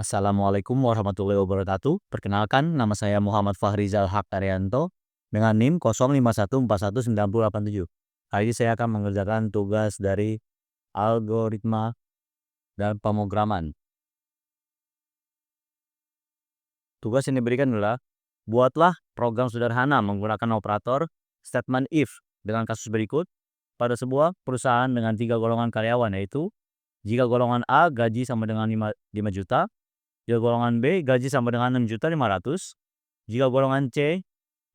Assalamualaikum warahmatullahi wabarakatuh. Perkenalkan, nama saya Muhammad Fahrizal Haq Arianto dengan NIM 05141987. Hari ini saya akan mengerjakan tugas dari algoritma dan pemrograman. Tugas yang diberikan adalah buatlah program sederhana menggunakan operator statement if dengan kasus berikut pada sebuah perusahaan dengan 3 golongan karyawan, yaitu jika golongan A gaji sama dengan 5 juta, jika golongan B gaji sama dengan 6.500.000, jika golongan C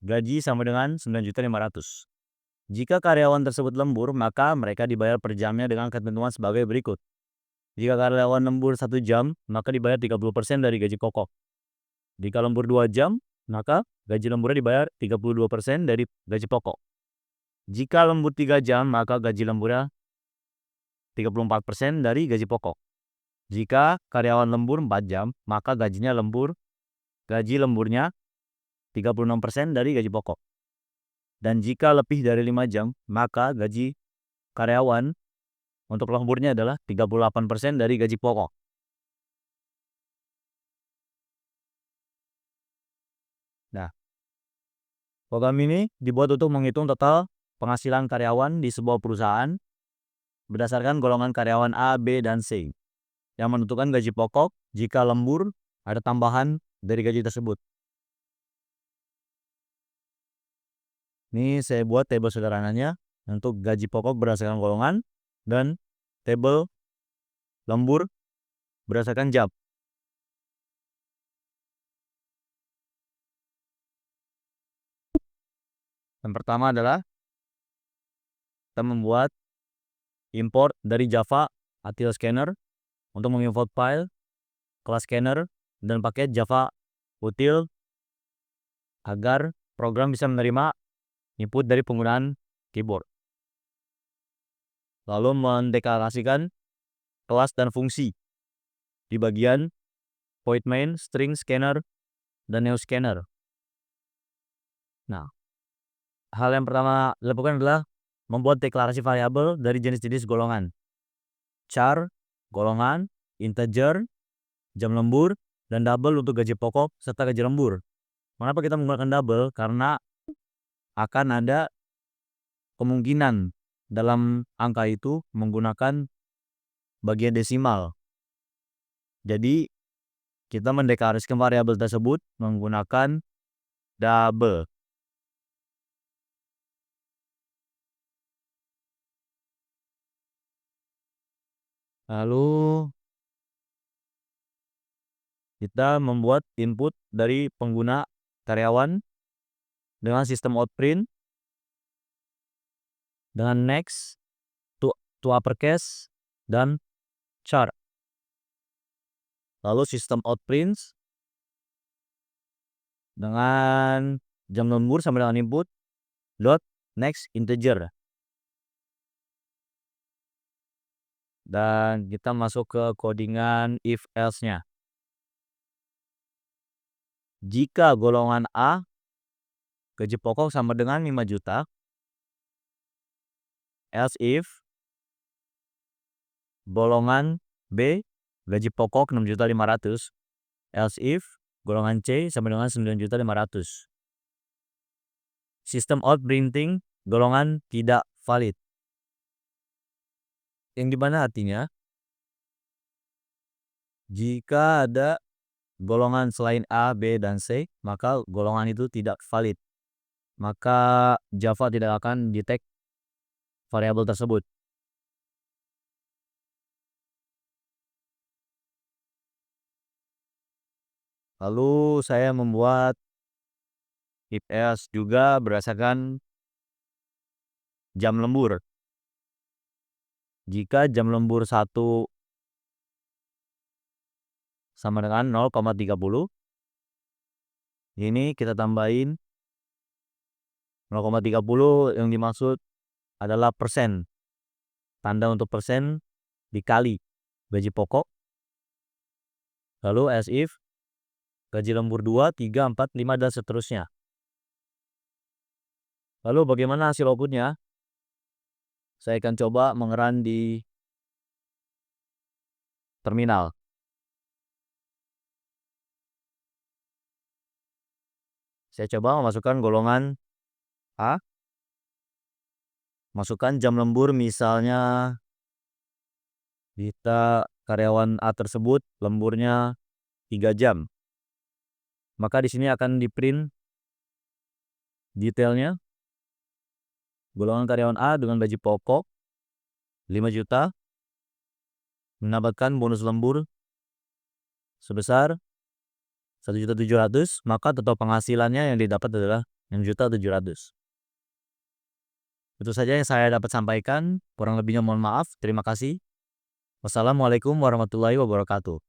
gaji sama dengan 9.500.000. Jika karyawan tersebut lembur, maka mereka dibayar per jamnya dengan ketentuan sebagai berikut. Jika karyawan lembur 1 jam, maka dibayar 30% dari gaji pokok. Jika lembur 2 jam, maka gaji lemburnya dibayar 32% dari gaji pokok. Jika lembur 3 jam, maka gaji lemburnya 34% dari gaji pokok. Jika karyawan lembur 4 jam, maka gaji lemburnya 36% dari gaji pokok. Dan jika lebih dari 5 jam, maka gaji karyawan untuk lemburnya adalah 38% dari gaji pokok. Nah, program ini dibuat untuk menghitung total penghasilan karyawan di sebuah perusahaan berdasarkan golongan karyawan A, B, dan C yang menentukan gaji pokok jika lembur ada tambahan dari gaji tersebut. Ini saya buat tabel sederhananya untuk gaji pokok berdasarkan golongan dan tabel lembur berdasarkan jam. Yang pertama adalah kita membuat import dari Java Util Scanner untuk mengimport file kelas scanner dan paket Java Util agar program bisa menerima input dari penggunaan keyboard. Lalu mendeklarasikan kelas dan fungsi di bagian void main, string scanner, dan new scanner. Nah, hal yang pertama dilakukan adalah membuat deklarasi variabel dari jenis-jenis golongan. Char, golongan, integer, jam lembur, dan double untuk gaji pokok serta gaji lembur. Mengapa kita menggunakan double? Karena akan ada kemungkinan dalam angka itu menggunakan bagian desimal. Jadi kita mendeklarasikan variabel tersebut menggunakan double. Lalu kita membuat input dari pengguna karyawan dengan sistem outprint dengan next, to uppercase, dan char. Lalu sistem outprint dengan jam lembur sama dengan input dot next integer. Dan kita masuk ke codingan if else-nya. Jika golongan A gaji pokok sama dengan 5 juta, else if golongan B gaji pokok 6.500.000, else if golongan C sama dengan 9.500.000. Sistem out printing golongan tidak valid. Yang dimana artinya jika ada golongan selain A, B, dan C, maka golongan itu tidak valid. Maka Java tidak akan detect variabel tersebut. Lalu saya membuat if else juga berdasarkan jam lembur. Jika jam lembur 1 sama dengan 0,30, ini kita tambahin 0,30 yang dimaksud adalah persen. Tanda untuk persen dikali gaji pokok. Lalu as if gaji lembur 2, 3, 4, 5, dan seterusnya. Lalu bagaimana hasil outputnya? Saya akan coba mengerun di terminal. Saya coba memasukkan golongan A, masukkan jam lembur misalnya kita karyawan A tersebut lemburnya 3 jam. Maka di sini akan di-print detailnya. Golongan karyawan A dengan gaji pokok 5 juta mendapatkan bonus lembur sebesar 1.700.000, maka total penghasilannya yang didapat adalah 6.700.000. Itu saja yang saya dapat sampaikan, kurang lebihnya mohon maaf. Terima kasih. Wassalamualaikum warahmatullahi wabarakatuh.